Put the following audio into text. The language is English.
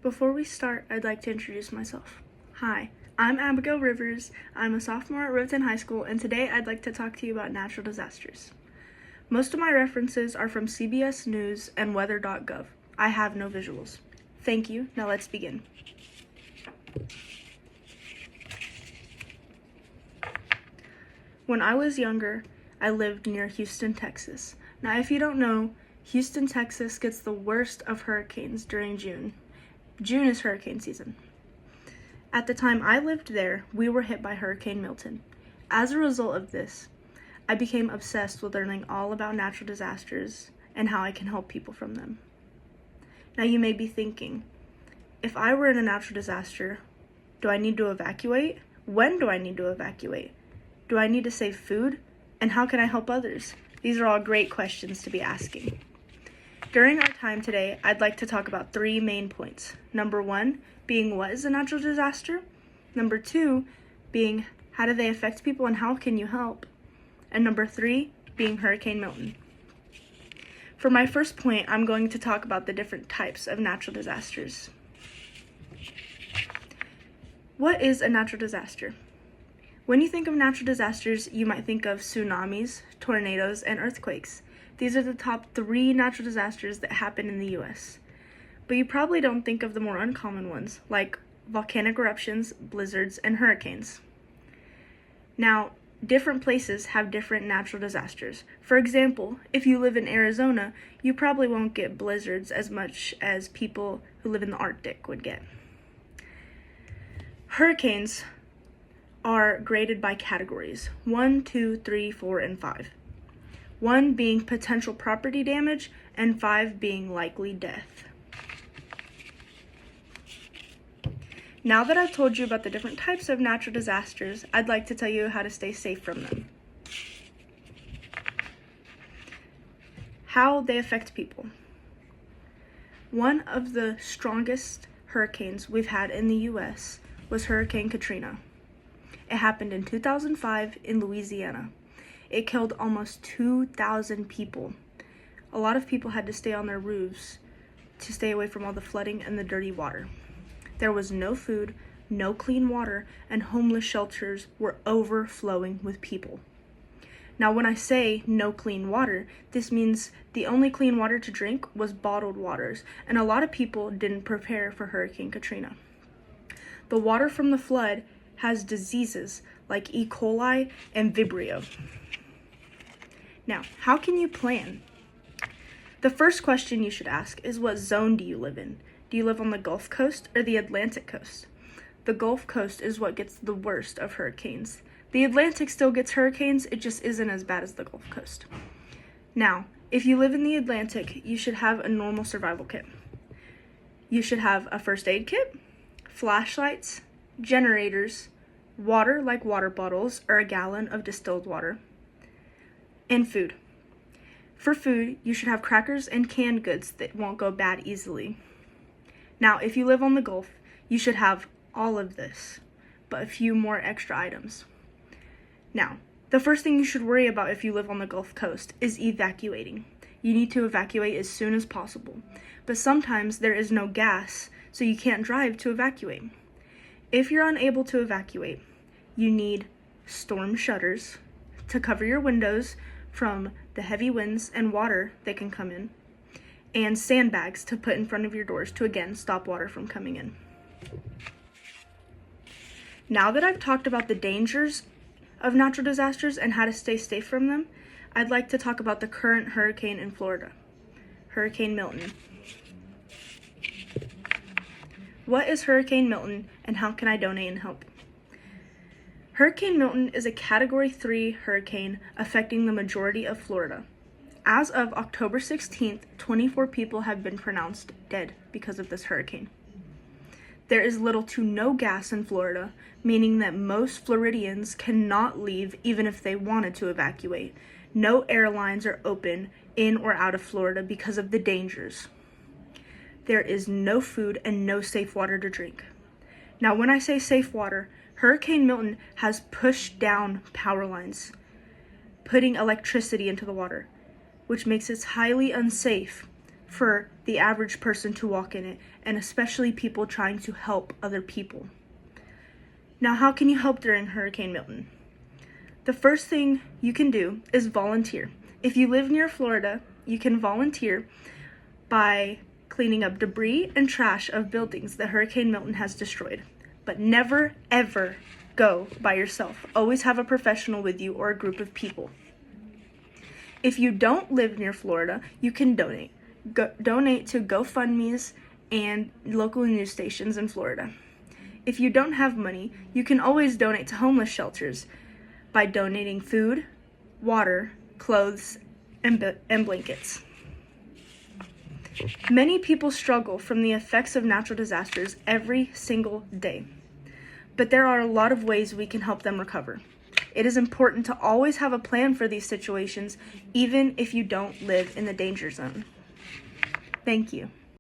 Before we start, I'd like to introduce myself. Hi, I'm Abigail Rivers. I'm a sophomore at Riveton High School, and today I'd like to talk to you about natural disasters. Most of my references are from CBS News and weather.gov. I have no visuals. Thank you. Now let's begin. When I was younger, I lived near Houston, Texas. Now, if you don't know, Houston, Texas gets the worst of hurricanes during June. June is hurricane season. At the time I lived there, we were hit by Hurricane Milton. As a result of this, I became obsessed with learning all about natural disasters and how I can help people from them. Now you may be thinking, if I were in a natural disaster, do I need to evacuate? When do I need to evacuate? Do I need to save food? And how can I help others? These are all great questions to be asking. During our time today, I'd like to talk about three main points. Number one, being what is a natural disaster? Number two, being how do they affect people and how can you help? And number three, being Hurricane Milton. For my first point, I'm going to talk about the different types of natural disasters. What is a natural disaster? When you think of natural disasters, you might think of tsunamis, tornadoes, and earthquakes. These are the top 3 natural disasters that happen in the US. But you probably don't think of the more uncommon ones, like volcanic eruptions, blizzards, and hurricanes. Now, different places have different natural disasters. For example, if you live in Arizona, you probably won't get blizzards as much as people who live in the Arctic would get. Hurricanes are graded by categories 1, 2, 3, 4, and 5. 1 being potential property damage, and 5 being likely death. Now that I've told you about the different types of natural disasters, I'd like to tell you how to stay safe from them. How they affect people. One of the strongest hurricanes we've had in the US was Hurricane Katrina. It happened in 2005 in Louisiana. It killed almost 2,000 people. A lot of people had to stay on their roofs to stay away from all the flooding and the dirty water. There was no food, no clean water, and homeless shelters were overflowing with people. Now, when I say no clean water, this means the only clean water to drink was bottled waters, and a lot of people didn't prepare for Hurricane Katrina. The water from the flood has diseases like E. coli and Vibrio. Now, how can you plan? The first question you should ask is, what zone do you live in? Do you live on the Gulf Coast or the Atlantic Coast? The Gulf Coast is what gets the worst of hurricanes. The Atlantic still gets hurricanes, it just isn't as bad as the Gulf Coast. Now, if you live in the Atlantic, you should have a normal survival kit. You should have a first aid kit, flashlights, generators, water like water bottles or a gallon of distilled water, and food. For food, you should have crackers and canned goods that won't go bad easily. Now, if you live on the Gulf, you should have all of this, but a few more extra items. Now, the first thing you should worry about if you live on the Gulf Coast is evacuating. You need to evacuate as soon as possible, but sometimes there is no gas, so you can't drive to evacuate. If you're unable to evacuate, you need storm shutters to cover your windows from the heavy winds and water that can come in, and sandbags to put in front of your doors to again stop water from coming in. Now that I've talked about the dangers of natural disasters and how to stay safe from them, I'd like to talk about the current hurricane in Florida, Hurricane Milton. What is Hurricane Milton and how can I donate and help? Hurricane Milton is a Category 3 hurricane affecting the majority of Florida. As of October 16th, 24 people have been pronounced dead because of this hurricane. There is little to no gas in Florida, meaning that most Floridians cannot leave even if they wanted to evacuate. No airlines are open in or out of Florida because of the dangers. There is no food and no safe water to drink. Now, when I say safe water, Hurricane Milton has pushed down power lines, putting electricity into the water, which makes it highly unsafe for the average person to walk in it, and especially people trying to help other people. Now, how can you help during Hurricane Milton? The first thing you can do is volunteer. If you live near Florida, you can volunteer by cleaning up debris and trash of buildings that Hurricane Milton has destroyed. But never, ever go by yourself. Always have a professional with you or a group of people. If you don't live near Florida, you can donate. Donate to GoFundMe's and local news stations in Florida. If you don't have money, you can always donate to homeless shelters by donating food, water, clothes, and blankets. Many people struggle from the effects of natural disasters every single day, but there are a lot of ways we can help them recover. It is important to always have a plan for these situations, even if you don't live in the danger zone. Thank you.